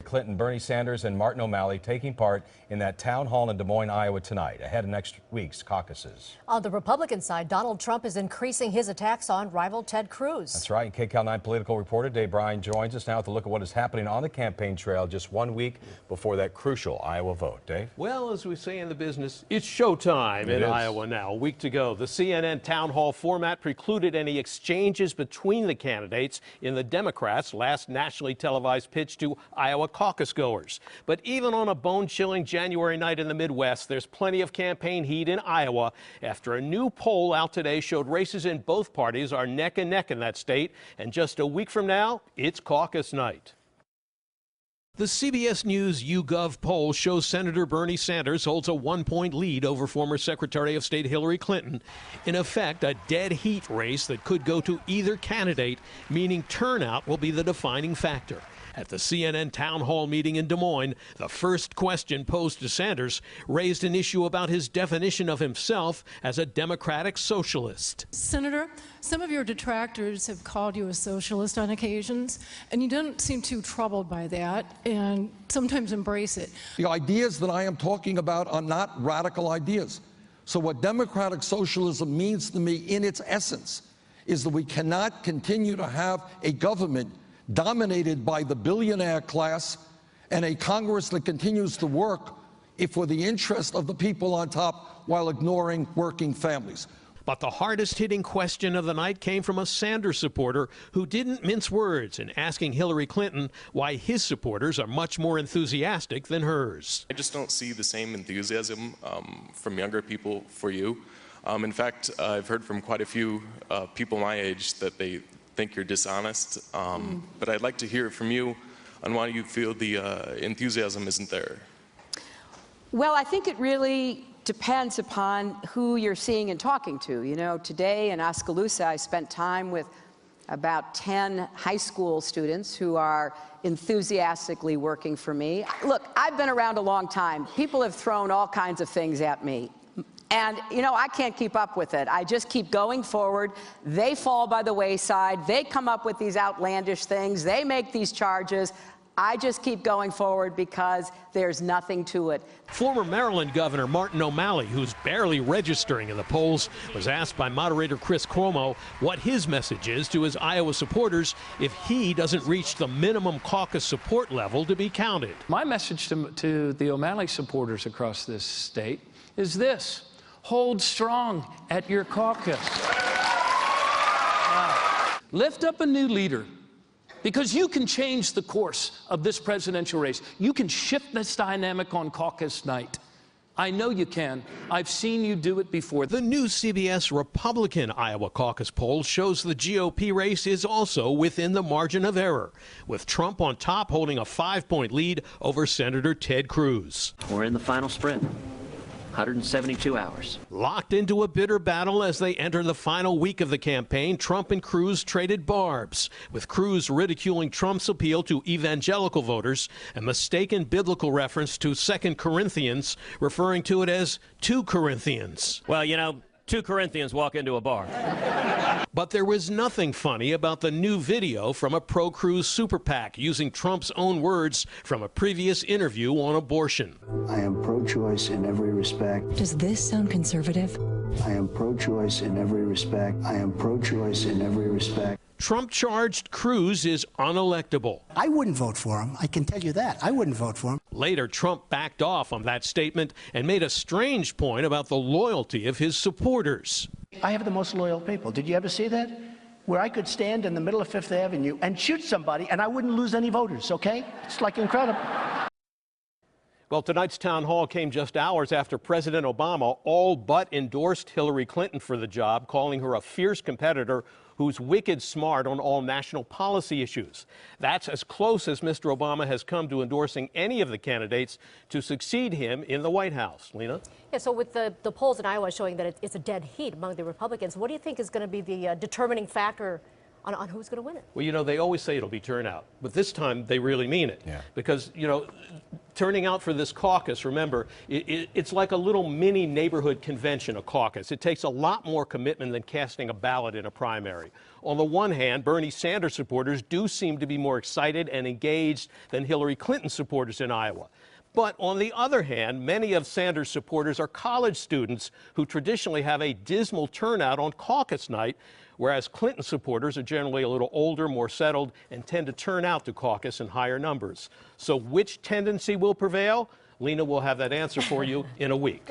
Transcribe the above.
Clinton, Bernie Sanders, and Martin O'Malley taking part in that town hall in Des Moines, Iowa tonight, ahead of next week's caucuses. On the Republican side, Donald Trump is increasing his attacks on rival Ted Cruz. That's right. KCAL 9 political reporter Bryan joins us now with a look at what is happening on the campaign trail just 1 week before that crucial Iowa vote. Dave? Well, as we say in the business, it's showtime in Iowa now. A week to go. The CNN town hall format precluded any exchanges between the candidates in the Democrats' last nationally televised pitch to Iowa caucus goers. But even on a bone-chilling January night in the Midwest, there's plenty of campaign heat in Iowa after a new poll out today showed races in both parties are neck and neck in that state. And just a week from now, it's caucus night. The CBS News YouGov poll shows Senator Bernie Sanders holds a 1-point lead over former Secretary of State Hillary Clinton. In effect, a dead heat race that could go to either candidate, meaning turnout will be the defining factor. At the CNN town hall meeting in Des Moines, the first question posed to Sanders raised an issue about his definition of himself as a democratic socialist. Senator, some of your detractors have called you a socialist on occasions, and you don't seem too troubled by that and sometimes embrace it. The ideas that I am talking about are not radical ideas. So what democratic socialism means to me in its essence is that we cannot continue to have a government dominated by the billionaire class and a Congress that continues to work for the interest of the people on top while ignoring working families. But the hardest-hitting question of the night came from a Sanders supporter who didn't mince words in asking Hillary Clinton why his supporters are much more enthusiastic than hers. I just don't see the same enthusiasm from younger people for you. In fact, I've heard from quite a few people my age that they think you're dishonest, but I'd like to hear from you on why you feel the enthusiasm isn't there. Well, I think it really depends upon who you're seeing and talking to. You know, today in Oskaloosa, I spent time with about 10 high school students who are enthusiastically working for me. Look, I've been around a long time. People have thrown all kinds of things at me. And, you know, I can't keep up with it. I just keep going forward. They fall by the wayside. They come up with these outlandish things. They make these charges. I just keep going forward because there's nothing to it. Former Maryland Governor Martin O'Malley, who's barely registering in the polls, was asked by moderator Chris Cuomo what his message is to his Iowa supporters if he doesn't reach the minimum caucus support level to be counted. My message to the O'Malley supporters across this state is this: hold strong at your caucus. Lift up a new leader, because you can change the course of this presidential race. You can shift this dynamic on caucus night. I know you can. I've seen you do it before. The new CBS Republican Iowa caucus poll shows the GOP race is also within the margin of error, with Trump on top holding a 5-point lead over Senator Ted Cruz. We're in the final sprint. 172 hours. Locked into a bitter battle as they enter the final week of the campaign, Trump and Cruz traded barbs, with Cruz ridiculing Trump's appeal to evangelical voters, a mistaken biblical reference to 2 Corinthians, referring to it as 2 Corinthians. Well, you know, 2 Corinthians walk into a bar. But there was nothing funny about the new video from a pro-Cruz super PAC using Trump's own words from a previous interview on abortion. I am pro-choice in every respect. Does this sound conservative? I am pro-choice in every respect. I am pro-choice in every respect. Trump charged Cruz is unelectable. I wouldn't vote for him. I can tell you that. I wouldn't vote for him. Later, Trump backed off on that statement and made a strange point about the loyalty of his supporters. I have the most loyal people. Did you ever see that? Where I could stand in the middle of Fifth Avenue and shoot somebody and I wouldn't lose any voters, okay? It's like incredible. Well, tonight's town hall came just hours after President Obama all but endorsed Hillary Clinton for the job, calling her a fierce competitor who's wicked smart on all national policy issues. That's as close as Mr. Obama has come to endorsing any of the candidates to succeed him in the White House. Lena? Yeah, so with the polls in Iowa showing that it's a dead heat among the Republicans, what do you think is going to be the determining factor on who's going to win it? Well, you know, they always say it'll be turnout, but this time they really mean it. Yeah. Because, you know, turning out for this caucus, remember, it's like a little mini neighborhood convention, a caucus. It takes a lot more commitment than casting a ballot in a primary. On the one hand, Bernie Sanders supporters do seem to be more excited and engaged than Hillary Clinton supporters in Iowa. But on the other hand, many of Sanders' supporters are college students who traditionally have a dismal turnout on caucus night, whereas Clinton supporters are generally a little older, more settled, and tend to turn out to caucus in higher numbers. So which tendency will prevail? Lena will have that answer for you in a week.